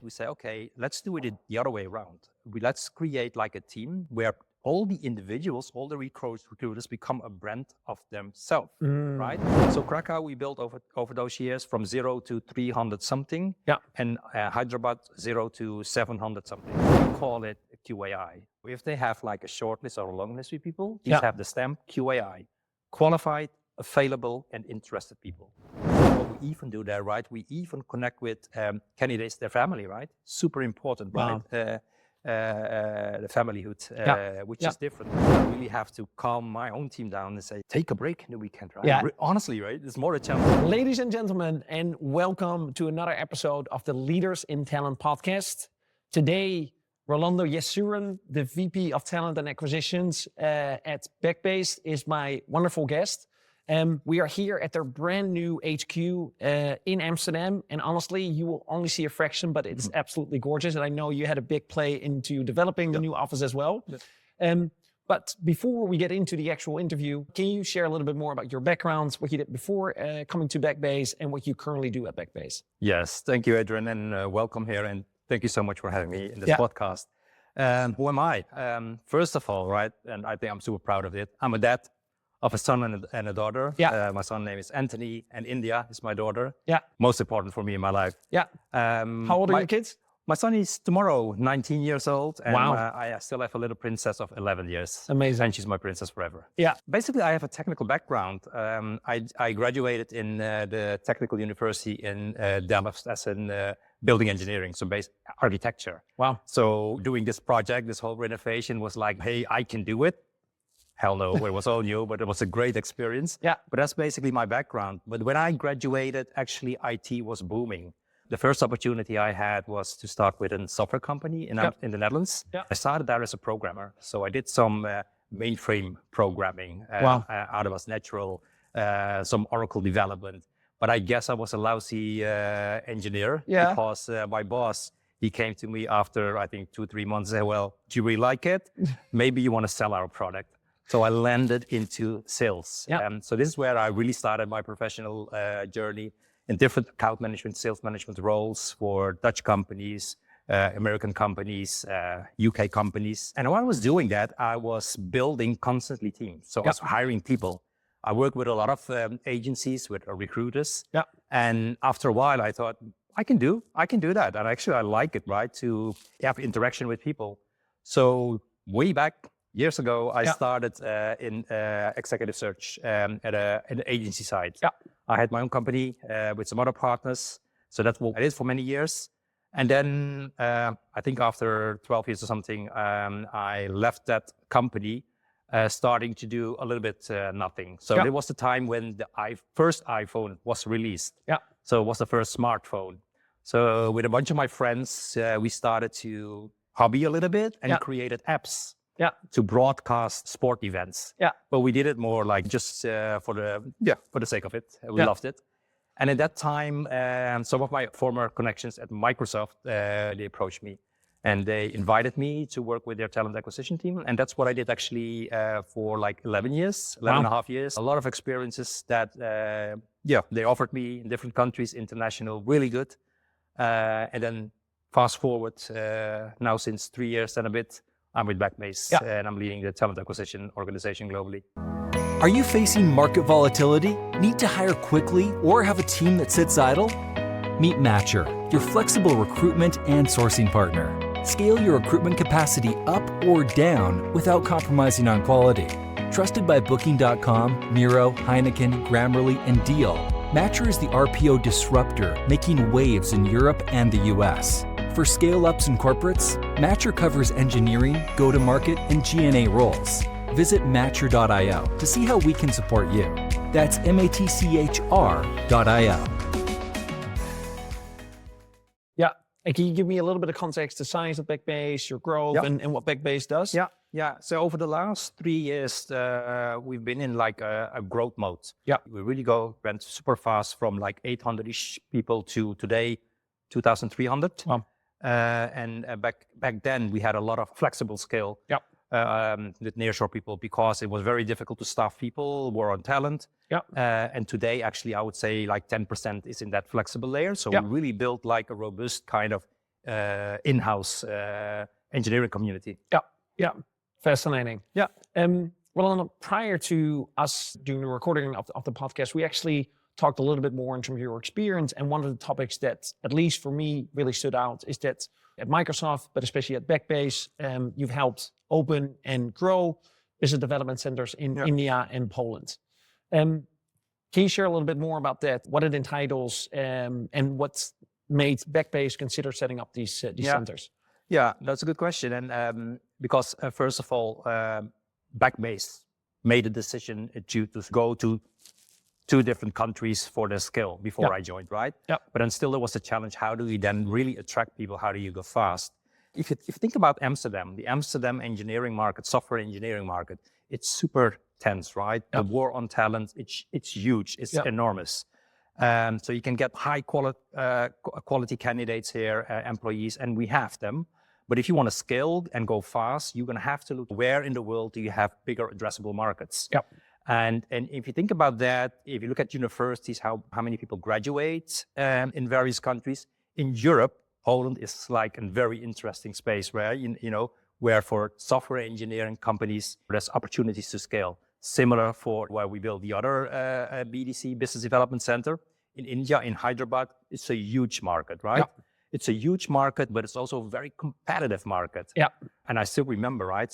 we say, okay, let's do it the other way around. Let's create like a team where all the individuals, all the recruiters become a brand of themselves, right? So Krakow, we built over those years from 0 to 300 something, and Hyderabad 0 to 700 something. We call it QAI. If they have like a short list or a long list of people, these have the stamp QAI, qualified, available, and interested people. What we even do there, right? We even connect with candidates, their family, right? Super important, right? The familyhood, which is different. I really have to calm my own team down and say, take a break in the weekend, right? Yeah. Honestly, right? It's more a challenge. Ladies and gentlemen, and welcome to another episode of the Leaders in Talent podcast. Today, Rolando Jessurun, the VP of Talent and Acquisitions at Backbase, is my wonderful guest. We are here at their brand new HQ in Amsterdam. And honestly, you will only see a fraction, but it's absolutely gorgeous. And I know you had a big play into developing the new office as well. But before we get into the actual interview, can you share a little bit more about your backgrounds, what you did before coming to Backbase, and what you currently do at Backbase? Yes, thank you, Adriaan, and welcome here. And thank you so much for having me in this podcast. Who am I? First of all, right, and I think I'm super proud of it. I'm a dad of a son and a daughter. My son's name is Anthony, and India is my daughter. Most important for me in my life. How old are your kids? My son is tomorrow 19 years old, and I still have a little princess of 11 years. Amazing. And she's my princess forever. Basically, I have a technical background. I graduated in the technical university in Delft as in building engineering, so based architecture. Wow. So doing this project, this whole renovation was like, hey, I can do it. Hell no, it was all new, but it was a great experience. But that's basically my background. But when I graduated, actually IT was booming. The first opportunity I had was to start with a software company in the Netherlands. I started there as a programmer. So I did some mainframe programming. Out of us natural, some Oracle development. But I guess I was a lousy engineer because my boss, he came to me after, I think, 2-3 months and said, well, do you really like it? Maybe you want to sell our product. So I landed into sales. So this is where I really started my professional journey in different account management, sales management roles for Dutch companies, American companies, UK companies. And while I was doing that, I was building constantly teams. So I was hiring people. I worked with a lot of agencies, with recruiters. And after a while, I thought, I can do that. And actually, I like it, right? To have interaction with people. So way back years ago, I started in executive search at an agency side. I had my own company with some other partners. So that's what I did for many years. And then I think after 12 years or something, I left that company starting to do a little bit nothing. So it was the time when the first iPhone was released. So it was the first smartphone. So with a bunch of my friends, we started to hobby a little bit and created apps. To broadcast sport events. But we did it more like just for the sake of it. We loved it. And at that time, some of my former connections at Microsoft, they approached me and they invited me to work with their talent acquisition team. And that's what I did actually for like 11 years, 11 and a half years. A lot of experiences that, they offered me in different countries, international, really good. And then fast forward now since 3 years and a bit, I'm with Backbase and I'm leading the talent acquisition organization globally. Are you facing market volatility, need to hire quickly, or have a team that sits idle? Meet Matcher, your flexible recruitment and sourcing partner. Scale your recruitment capacity up or down without compromising on quality. Trusted by Booking.com, Miro, Heineken, Grammarly, and Deal, Matcher is the RPO disruptor making waves in Europe and the US. For scale-ups and corporates, Matcher covers engineering, go-to-market, and G&A roles. Visit Matcher.io to see how we can support you. That's matchr.io. And can you give me a little bit of context, the size of Backbase, your growth, and what Backbase does? So over the last 3 years, we've been in like a growth mode. We really went super fast from like 800-ish people to today, 2,300. And back then we had a lot of flexible scale with nearshore people because it was very difficult to staff people, war on talent. And today, actually, I would say like 10% is in that flexible layer. So we really built like a robust kind of in-house engineering community. Yeah, fascinating. Yeah. Rolando, prior to us doing the recording of the podcast, we actually talked a little bit more in terms of your experience. And one of the topics that, at least for me, really stood out is that at Microsoft, but especially at Backbase, you've helped open and grow business development centers in India and Poland. Can you share a little bit more about that, what it entitles, and what made Backbase consider setting up these centers? Yeah, that's a good question. And because first of all, Backbase made a decision to go to 2 different countries for their skill before I joined, right? Yeah. But then still there was a challenge. How do you then really attract people? How do you go fast? If you think about Amsterdam, the Amsterdam engineering market, software engineering market, it's super tense, right? The war on talent, it's huge, it's enormous. So you can get high quality candidates here, employees, and we have them. But if you want to scale and go fast, you're going to have to look where in the world do you have bigger addressable markets. Yep. And if you think about that, if you look at universities, how many people graduate in various countries, in Europe, Poland is like a very interesting space where, where for software engineering companies, there's opportunities to scale. Similar for where we build the other BDC, Business Development Center in India, in Hyderabad. It's a huge market, right? Yep. It's a huge market, but it's also a very competitive market. Yeah. And I still remember, right?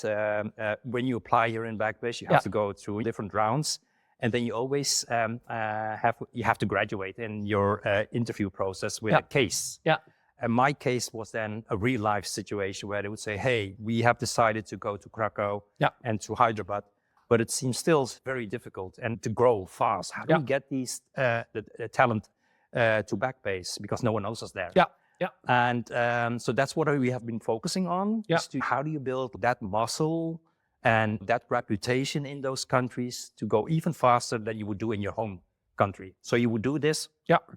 When you apply here in Backbase, you have to go through different rounds, and then you always have to graduate in your interview process with a case. Yeah. And my case was then a real life situation where they would say, "Hey, we have decided to go to Krakow and to Hyderabad, but it seems still very difficult and to grow fast. How do we get these the talent to Backbase because no one knows us there?" Yeah. Yeah. And so that's what we have been focusing on. Yeah. Is to how do you build that muscle and that reputation in those countries to go even faster than you would do in your home country. So you would do this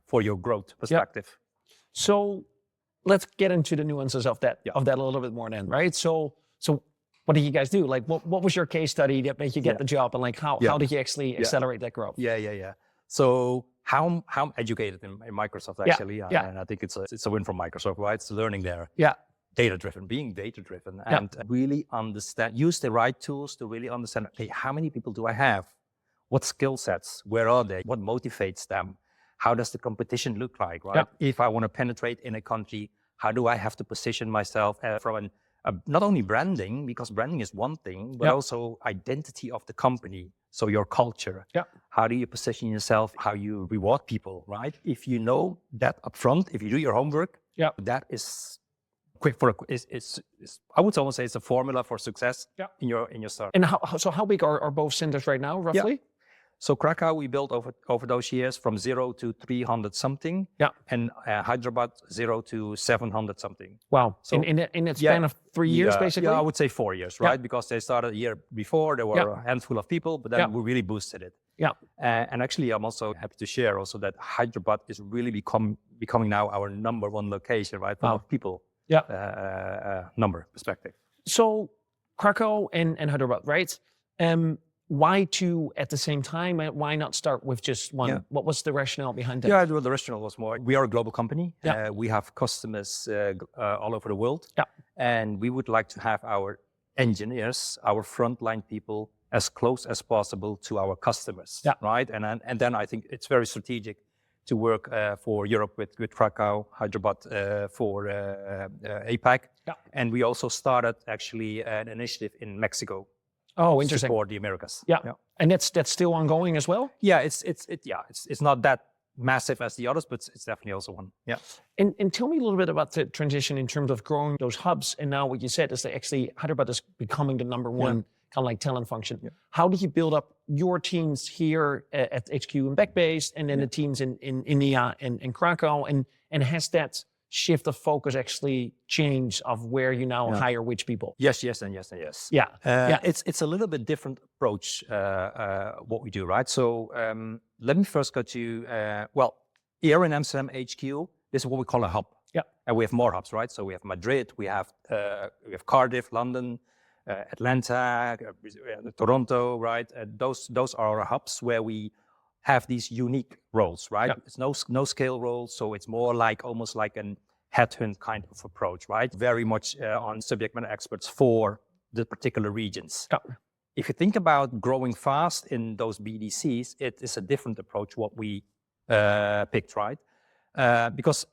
for your growth perspective. So let's get into the nuances of that a little bit more then, right? So what did you guys do? Like, what was your case study that made you get the job, and like how did you actually accelerate that growth? Yeah. So how I'm educated in Microsoft actually, and I think it's a win from Microsoft, right? It's learning there. Yeah. Being data-driven, and really use the right tools to really understand, okay, how many people do I have? What skill sets? Where are they? What motivates them? How does the competition look like, right? Yeah. If I want to penetrate in a country, how do I have to position myself from not only branding, because branding is one thing, but also identity of the company. So your culture. Yeah. How do you position yourself? How you reward people, right? If you know that upfront, if you do your homework, that is quick for I would almost say it's a formula for success in your startup. And how big are both centers right now, roughly? Yeah. So Krakow, we built over those years from 0 to 300 something. Yeah. And Hyderabad, 0 to 700 something. Wow. So in that span of 3 years, basically? Yeah, I would say 4 years, right? Because they started a year before, there were a handful of people, but then we really boosted it. Yeah. And actually, I'm also happy to share also that Hyderabad is really becoming now our number 1 location, right? From a people number perspective. So Krakow and Hyderabad, right? Why 2 at the same time? Why not start with just one? Yeah. What was the rationale behind that? Yeah, well, the rationale was more, we are a global company. Yeah. We have customers all over the world. Yeah. And we would like to have our engineers, our frontline people, as close as possible to our customers, right? And then I think it's very strategic to work for Europe with Krakow, Hyderabad for APAC. Yeah. And we also started actually an initiative in Mexico. Oh, interesting. For the Americas. Yeah. And that's still ongoing as well? Yeah, it's not that massive as the others, but it's definitely also one. Yeah. And tell me a little bit about the transition in terms of growing those hubs. And now what you said is that actually Hyderabad is becoming the number 1 kind of like talent function. Yeah. How do you build up your teams here at HQ and Backbase, and then the teams in India and Krakow? And has that shift of focus actually changed of where you now hire which people? Yes. Yeah. It's a little bit different approach, what we do, right? So let me first go to, here in Amsterdam HQ, this is what we call a hub. Yeah. And we have more hubs, right? So we have Madrid, we have Cardiff, London, Atlanta, Toronto, right? Those are our hubs where we have these unique roles, right? It's no scale roles, so it's more like almost like an headhunt kind of approach, right? Very much on subject matter experts for the particular regions. Yeah. If you think about growing fast in those BDCs, it is a different approach what we picked, right? Because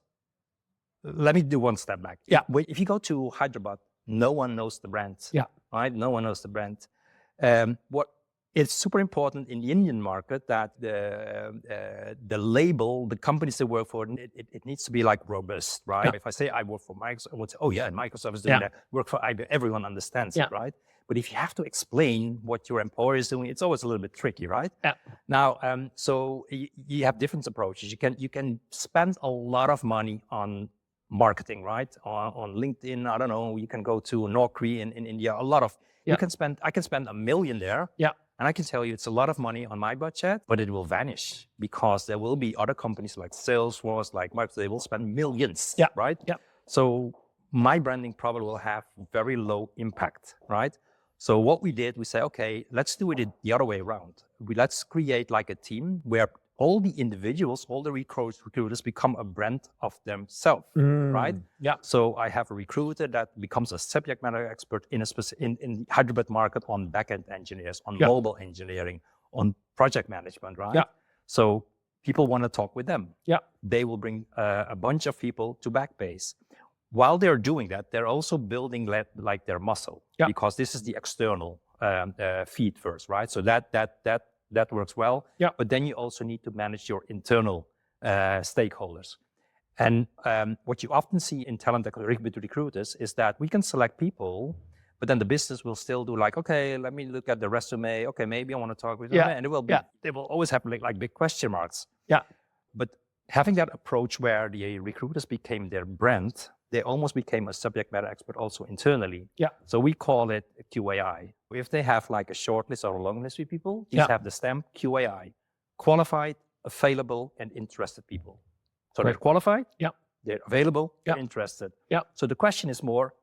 let me do one step back. Yeah. If you go to Hyderabad, no one knows the brand. Yeah. Right? No one knows the brand. It's super important in the Indian market that the label, the companies they work for, it needs to be like robust, right? Yeah. If I say I work for Microsoft, I would say, oh yeah, Microsoft is doing that. Work for IBM, everyone understands it, right? But if you have to explain what your employer is doing, it's always a little bit tricky, right? Yeah. Now, so you have different approaches. You can spend a lot of money on marketing, right? On LinkedIn, I don't know. You can go to Naukri in India. A lot of I can spend $1 million there. Yeah. And I can tell you it's a lot of money on my budget, but it will vanish because there will be other companies like Salesforce, like Microsoft, they will spend millions, right? Yeah. So my branding probably will have very low impact, right? So what we did, we say, okay, let's do it the other way around. Let's create like a team where all the individuals, all the recruiters become a brand of themselves, right? Yeah. So I have a recruiter that becomes a subject matter expert in the Hyderabad market on backend engineers, on mobile engineering, on project management, right? Yeah. So people want to talk with them. Yeah. They will bring a bunch of people to Backbase. While they're doing that, they're also building like their muscle because this is the external feed first, right? So that works well. Yeah. But then you also need to manage your internal stakeholders. And what you often see in talent recruiters is that we can select people, but then the business will still do like, okay, let me look at the resume. Okay, maybe I want to talk with them. And they will always have like big question marks. Yeah. But having that approach where the recruiters became their brand, they almost became a subject matter expert also internally. Yeah. So we call it QAI. If they have like a short list or a long list of people, these have the stamp QAI, qualified, available, and interested people. So they're qualified, they're available, they're interested. Yeah. So the question is more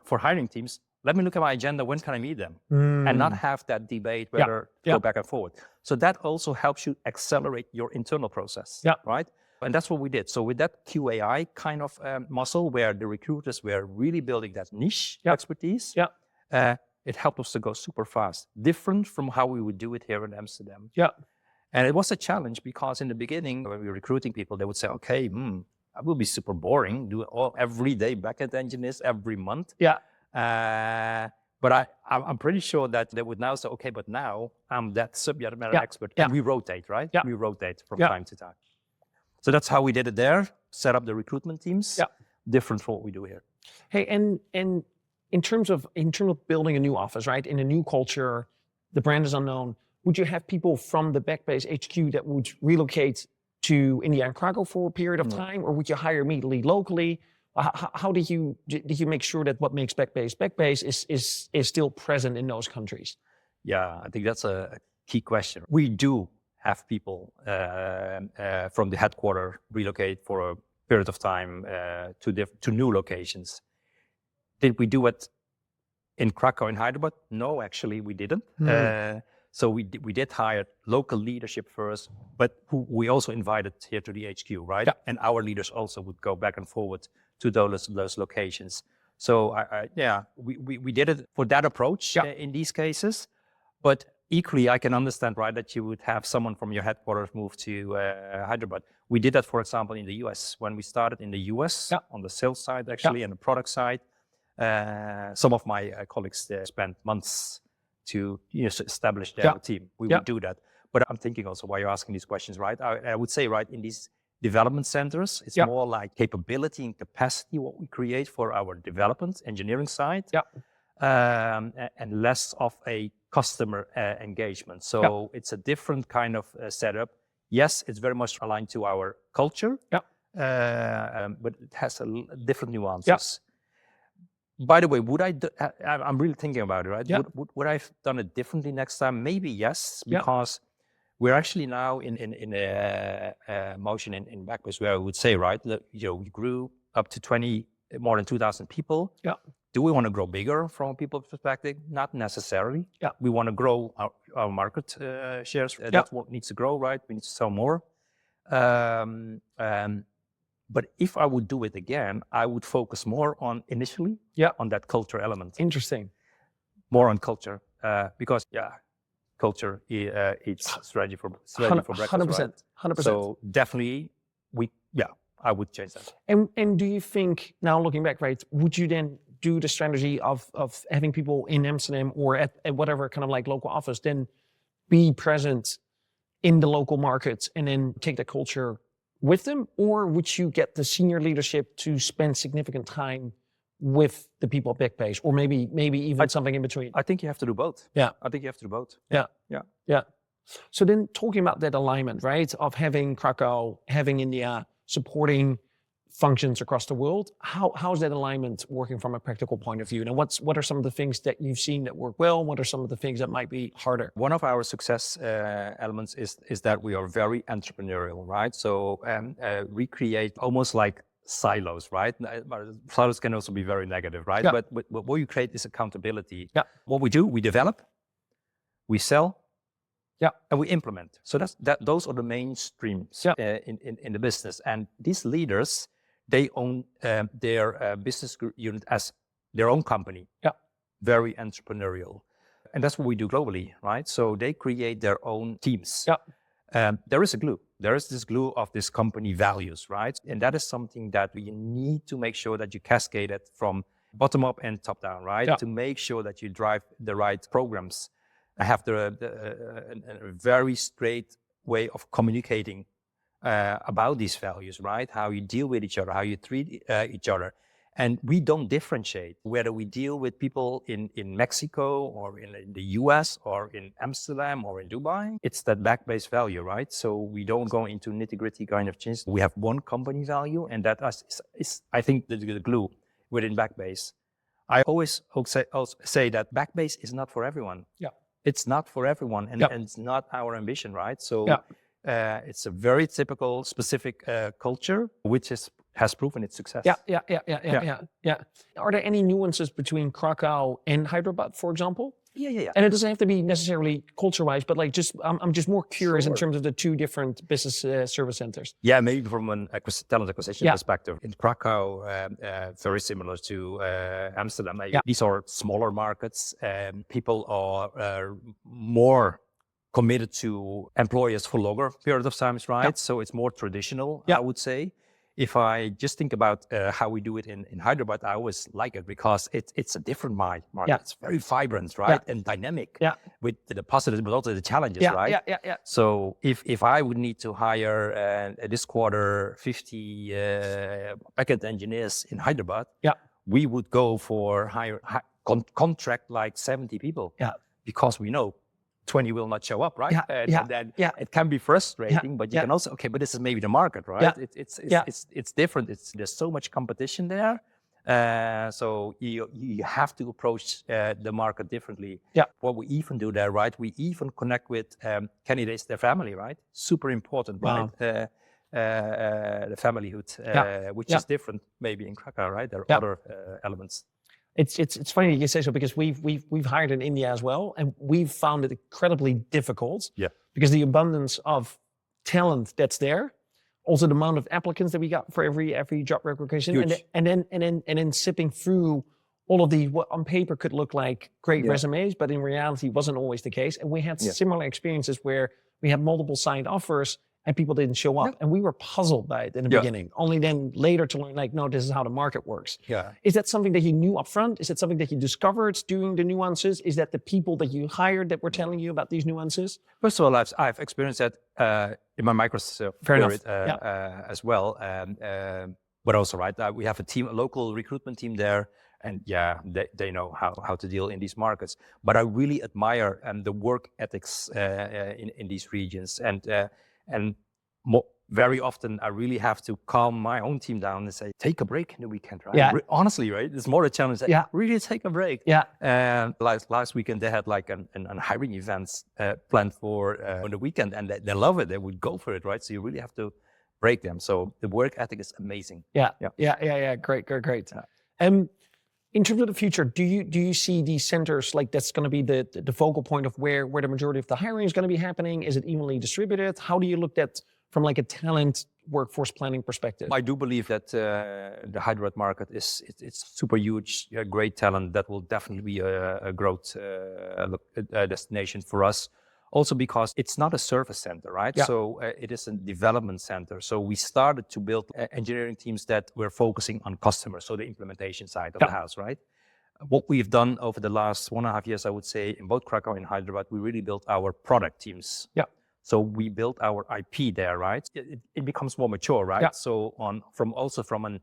for hiring teams, let me look at my agenda, when can I meet them? And not have that debate whether go back and forward. So that also helps you accelerate your internal process, right? And that's what we did. So with that QAI kind of muscle where the recruiters were really building that niche expertise, it helped us to go super fast, different from how we would do it here in Amsterdam. Yeah. And it was a challenge because in the beginning, when we were recruiting people, they would say, okay, that will be super boring, do every day backend engineers every month. Yeah. But I'm pretty sure that they would now say, okay, but now I'm that subject matter expert. And we rotate, right? Yeah. We rotate from time to time. So that's how we did it there, set up the recruitment teams, different from what we do here. Hey, and in terms of building a new office, right? In a new culture, the brand is unknown. Would you have people from the Backbase HQ that would relocate to India and Krakow for a period of time, or would you hire immediately locally? How did you make sure that what makes Backbase is still present in those countries? Yeah, I think that's a key question. We do have people from the headquarters relocate for a period of time to new locations. Did we do it in Krakow and Hyderabad? No, actually we didn't. So we did hire local leadership first, but who we also invited here to the HQ, right? Yeah. And our leaders also would go back and forward to those locations. So we did it for that approach in these cases, but equally, I can understand, right, that you would have someone from your headquarters move to Hyderabad. We did that, for example, in the US. When we started in the US, on the sales side, actually, and the product side, some of my colleagues spent months to establish their team. We would do that. But I'm thinking also why you're asking these questions, right? I would say, right, in these development centers, it's more like capability and capacity, what we create for our development, engineering side, and less of a customer engagement. So it's a different kind of setup. Yes, it's very much aligned to our culture, but it has different nuances. By the way, I'm really thinking about it, right? Would I have done it differently next time? Maybe yes, because we're actually now in a motion in Backbase where I would say, right, that, we grew up to more than 2,000 people. Yeah. Do we want to grow bigger from a people's perspective? Not necessarily. Yeah. We want to grow our market shares. That's what needs to grow, right? We need to sell more. But if I would do it again, I would focus more on initially on that culture element. Interesting. More on culture because culture eats strategy for breakfast. 100%. Right? 100%. So definitely I would change that. And do you think, now looking back, right, would you then do the strategy of having people in Amsterdam or at whatever kind of like local office then be present in the local markets and then take the culture with them? Or would you get the senior leadership to spend significant time with the people at Backbase, or maybe even something in between? I think you have to do both. Yeah. I think you have to do both. Yeah. So then talking about that alignment, right, of having Krakow, having India, supporting functions across the world, how's that alignment working from a practical point of view? And what are some of the things that you've seen that work well? What are some of the things that might be harder? One of our success elements is that we are very entrepreneurial, right? So we create almost like silos, right? Silos can also be very negative, right? But what you create is accountability. What we do, we develop, we sell, and we implement. So those are the main streams in the business. And these leaders, they own their business unit as their own company. Very entrepreneurial. And that's what we do globally, right? So they create their own teams. There is a glue. There is this glue of this company values, right? And that is something that you need to make sure that you cascade it from bottom up and top down, right? To make sure that you drive the right programs. I have a very straight way of communicating about these values, right? How you deal with each other, how you treat each other. And we don't differentiate whether we deal with people in Mexico or in the US or in Amsterdam or in Dubai. It's that Backbase value, right? So we don't go into nitty-gritty kind of change. We have one company value, and that is I think, the glue within Backbase. I always say that Backbase is not for everyone. It's not for everyone, and it's not our ambition, right? So it's a very typical, specific culture, which has proven its success. Yeah. Are there any nuances between Krakow and Hyderabad, for example? Yeah. And it doesn't have to be necessarily culture-wise, but like I'm just more curious in terms of the two different business service centers. Yeah, maybe from an talent acquisition perspective. In Krakow, very similar to Amsterdam. These are smaller markets. People are more committed to employers for longer period of times, right? So it's more traditional, I would say. If I just think about how we do it in Hyderabad, I always like it because it's a different market. It's very vibrant, right? And dynamic with the positives, but also the challenges, right? So if I would need to hire this quarter 50 backend engineers in Hyderabad, we would go for contract like 70 people because we know 20 will not show up, right? And then it can be frustrating, but you can also, but this is maybe the market, right? It's different. There's so much competition there. So you have to approach the market differently. What we even do there, right? We even connect with candidates, their family, right? Super important, right? The familyhood, which is different maybe in Krakow, right? There are other elements. It's funny that you say so because we've hired in India as well, and we've found it incredibly difficult. Because the abundance of talent that's there, also the amount of applicants that we got for every job requisition, and then sifting through all of the what on paper could look like great resumes, but in reality wasn't always the case. And we had similar experiences where we had multiple signed offers and people didn't show up. And we were puzzled by it in the beginning, only then later to learn, like, no, this is how the market works. Is that something that you knew up front? Is it something that you discovered doing the nuances? Is that the people that you hired that were telling you about these nuances? First of all, I've experienced that in my Microsoft period as well. But also, right, we have a local recruitment team there. And they know how to deal in these markets. But I really admire the work ethics in these regions. And very often, I really have to calm my own team down and say, take a break in the weekend, right? Honestly, right? It's more a challenge. Really take a break. Last weekend, they had like an hiring events planned for on the weekend, and they love it. They would go for it, right? So you really have to break them. So the work ethic is amazing. Great. In terms of the future, do you see these centers like that's going to be the focal point of where the majority of the hiring is going to be happening? Is it evenly distributed? How do you look at from like a talent workforce planning perspective? I do believe that the Hyderabad market it's super huge, great talent that will definitely be a growth destination for us. Also because it's not a service center, right? Yeah. So it is a development center. So we started to build engineering teams that were focusing on customers, so the implementation side of the house, right? What we've done over the last 1.5 years, I would say, in both Krakow and Hyderabad, we really built our product teams. Yeah. So we built our IP there, right? It becomes more mature, right? Yeah. So from a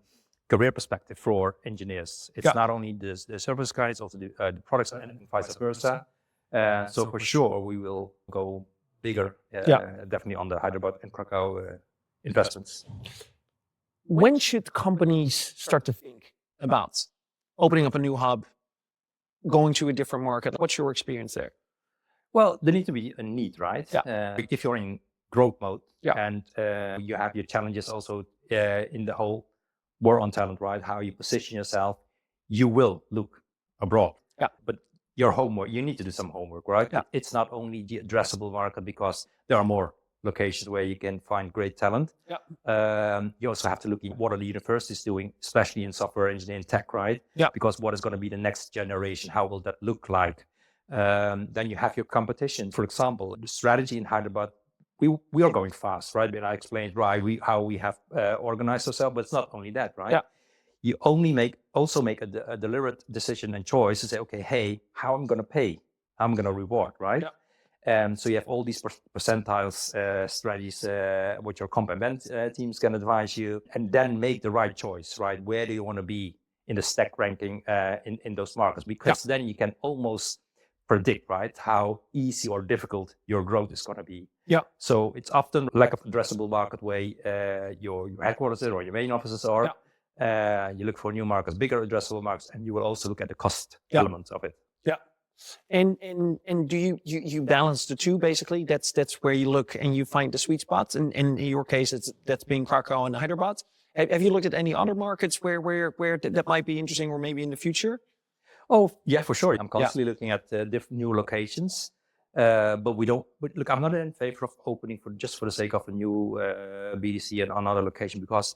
career perspective for engineers, it's not only the service guys, it's also the products and vice versa. So for sure, we will go bigger, definitely on the Hyderabad and Krakow investments. When should companies start to think about opening up a new hub, going to a different market? What's your experience there? Well, there needs to be a need, right? Yeah. If you're in growth mode and you have your challenges also in the whole war on talent, right? How you position yourself, you will look abroad. Yeah. But your homework, you need to do some homework, right? Yeah. It's not only the addressable market because there are more locations where you can find great talent. Yeah. You also have to look at what are the universities doing, especially in software engineering tech, right? Yeah. Because what is going to be the next generation? How will that look like? Then you have your competition. For example, the strategy in Hyderabad, we are going fast, right? And I explained how we have organized ourselves, but it's not only that, right? Yeah. You only make a deliberate decision and choice to say, okay, hey, how I'm going to pay, how I'm going to reward, right? Yeah. So you have all these percentiles strategies, what your comp event teams can advise you, and then make the right choice, right? Where do you want to be in the stack ranking in those markets? Because then you can almost predict, right, how easy or difficult your growth is going to be. Yeah. So it's often lack of addressable market where your headquarters or your main offices are. Yeah. You look for new markets, bigger addressable markets, and you will also look at the cost element of it. Yeah. And do you balance the two basically? That's where you look and you find the sweet spots. And in your case, that's being Krakow and Hyderabad. Have you looked at any other markets where that might be interesting, or maybe in the future? Oh yeah, for sure. I'm constantly looking at different new locations, but we don't. But look, I'm not in favor of opening for the sake of a new BDC and another location, because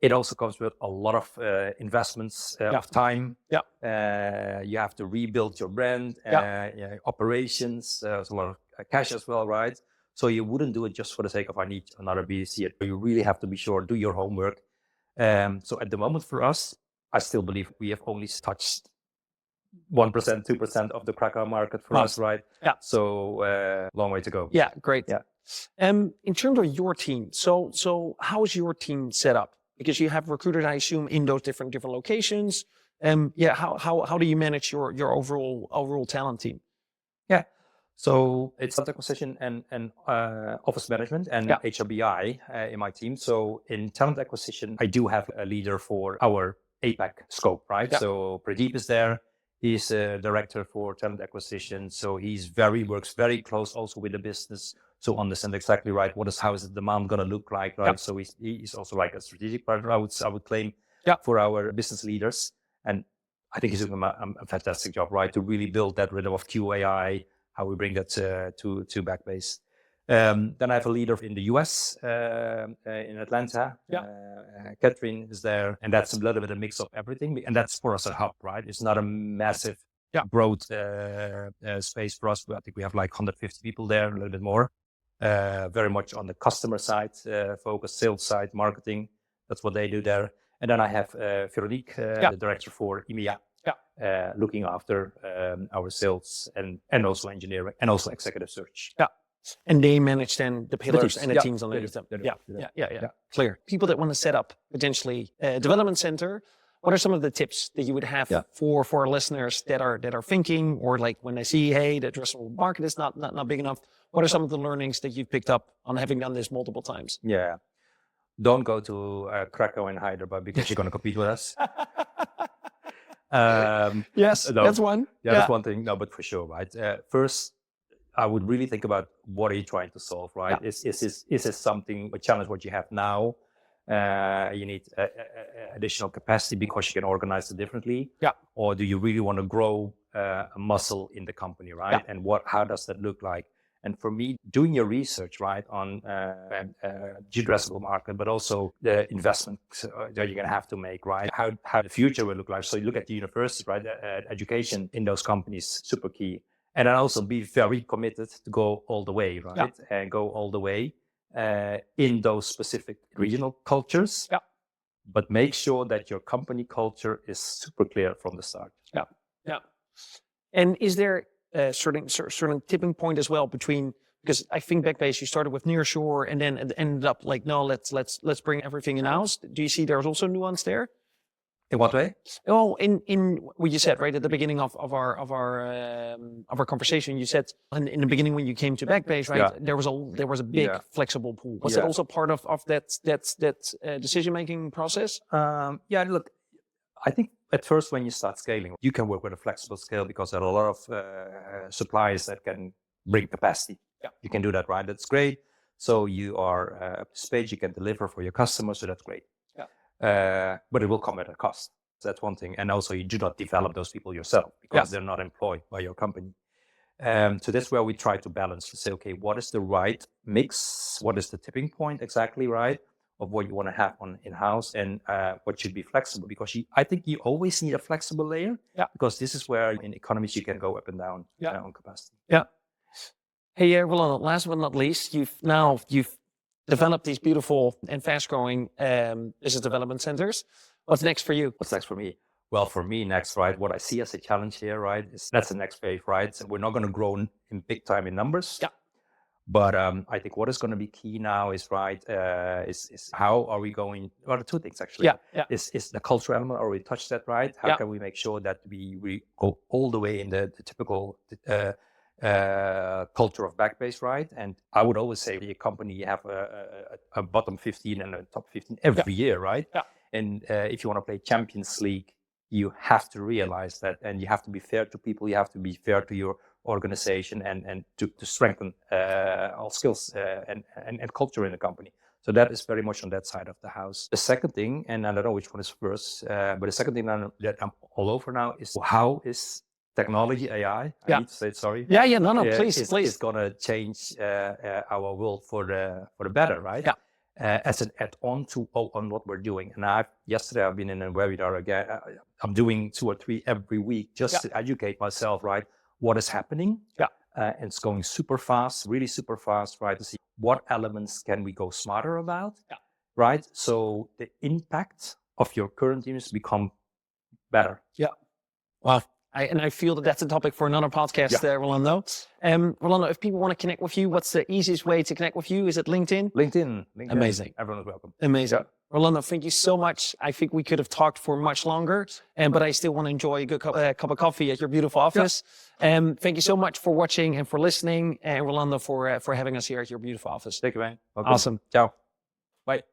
it also comes with a lot of investments of time. Yeah. You have to rebuild your brand, operations. There's a lot of cash as well, right? So you wouldn't do it just for the sake of I need another BDC. You really have to be sure, do your homework. So at the moment for us, I still believe we have only touched 1%, 2% of the Krakow market for us, right? Yeah. So long way to go. Yeah, great. Yeah. In terms of your team, so how is your team set up? Because you have recruiters, I assume, in those different locations. How do you manage your overall talent team? Yeah. So it's talent acquisition and office management and HRBI in my team. So in talent acquisition, I do have a leader for our APAC scope, right? Yeah. So Pradeep is there. He's a director for talent acquisition. So works very close also with the business. So understand exactly right how is the demand going to look like, right? Yep. So he's also like a strategic partner, I would claim, for our business leaders. And I think he's doing a fantastic job, right? To really build that rhythm of QAI, how we bring that to Backbase. Then I have a leader in the US, in Atlanta. Catherine is there, and that's a little bit a mix of everything. And that's for us a hub, right? It's not a massive broad space for us. I think we have like 150 people there, a little bit more. Very much on the customer side, focus, sales side, marketing. That's what they do there. And then I have Veronique, the director for EMEA, looking after our sales and also engineering and also executive search. Yeah. And they manage then the pillars and the teams underneath them. Yeah. Clear. People that want to set up potentially a development center, what are some of the tips that you would have for our listeners that are thinking, or like when they see, hey, the addressable market is not big enough? What are some of the learnings that you've picked up on having done this multiple times? Yeah. Don't go to Krakow and Hyderabad because you're going to compete with us. Yes, that's one. Yeah, that's one thing. No, but for sure, right? First, I would really think about what are you trying to solve, right? Yeah. Is this something, a challenge what you have now? You need additional capacity because you can organize it differently. Yeah. Or do you really want to grow a muscle in the company, right? Yeah. And how does that look like? And for me, doing your research, right, on the addressable market, but also the investments that you're going to have to make, right, how the future will look like. So you look at the university, right, education in those companies, super key. And then also be very committed to go all the way, right, and go all the way in those specific regional cultures. Yeah. But make sure that your company culture is super clear from the start. Yeah, yeah. And is there a certain tipping point as well between, because I think Backbase, you started with nearshore and then it ended up like, no, let's bring everything in-house. Do you see there's also nuance there? In what way? Oh, in what you said right at the beginning of our conversation, you said in the beginning when you came to Backbase, right? Yeah. There was a big flexible pool. Was it also part of that decision making process? Look, I think at first when you start scaling, you can work with a flexible scale because there are a lot of suppliers that can bring capacity. Yeah. You can do that, right? That's great. So you are up to speed, you can deliver for your customers, so that's great. But it will come at a cost. So that's one thing. And also you do not develop those people yourself because they're not employed by your company. So that's where we try to balance to say, okay, what is the right mix? What is the tipping point exactly, right? Of what you want to have on in-house and what should be flexible. Because I think you always need a flexible layer because this is where in economies you can go up and down on capacity. Yeah. Hey, Rolando, last but not least, you've developed these beautiful and fast-growing business development centers. What's next for you? What's next for me? Well, for me next, right, what I see as a challenge here, right, is that's the next phase, right? So we're not going to grow in big time in numbers. Yeah. But I think what is going to be key now is, right, is how are we going, well, two things actually. Yeah. Is the cultural element, already touched that, right? How can we make sure that we go all the way in the typical culture of Backbase, right? And I would always say a company, you have a bottom 15 and a top 15 every year, right? Yeah. And if you want to play Champions League, you have to realize that, and you have to be fair to people, you have to be fair to your organization and to strengthen all skills and culture in the company. So that is very much on that side of the house. The second thing, and I don't know which one is first, but the second thing that I'm all over now is how is technology, AI, I need to say it, sorry. No, please. It's going to change our world for the better, right? Yeah. As an add-on to on what we're doing. And yesterday I've been in a webinar again. I'm doing 2 or 3 every week just to educate myself, right? What is happening? Yeah. And it's going super fast, really super fast, right? To see what elements can we go smarter about, right? So the impact of your current teams become better. Yeah. Wow. I feel that that's a topic for another podcast, Rolando. Rolando, if people want to connect with you, what's the easiest way to connect with you? Is it LinkedIn? LinkedIn. Amazing. Everyone is welcome. Amazing. Yeah. Rolando, thank you so much. I think we could have talked for much longer, but I still want to enjoy a good cup of coffee at your beautiful office. Yeah. Thank you so much for watching and for listening, and Rolando for having us here at your beautiful office. Thank you, man. Welcome. Awesome. Ciao. Bye.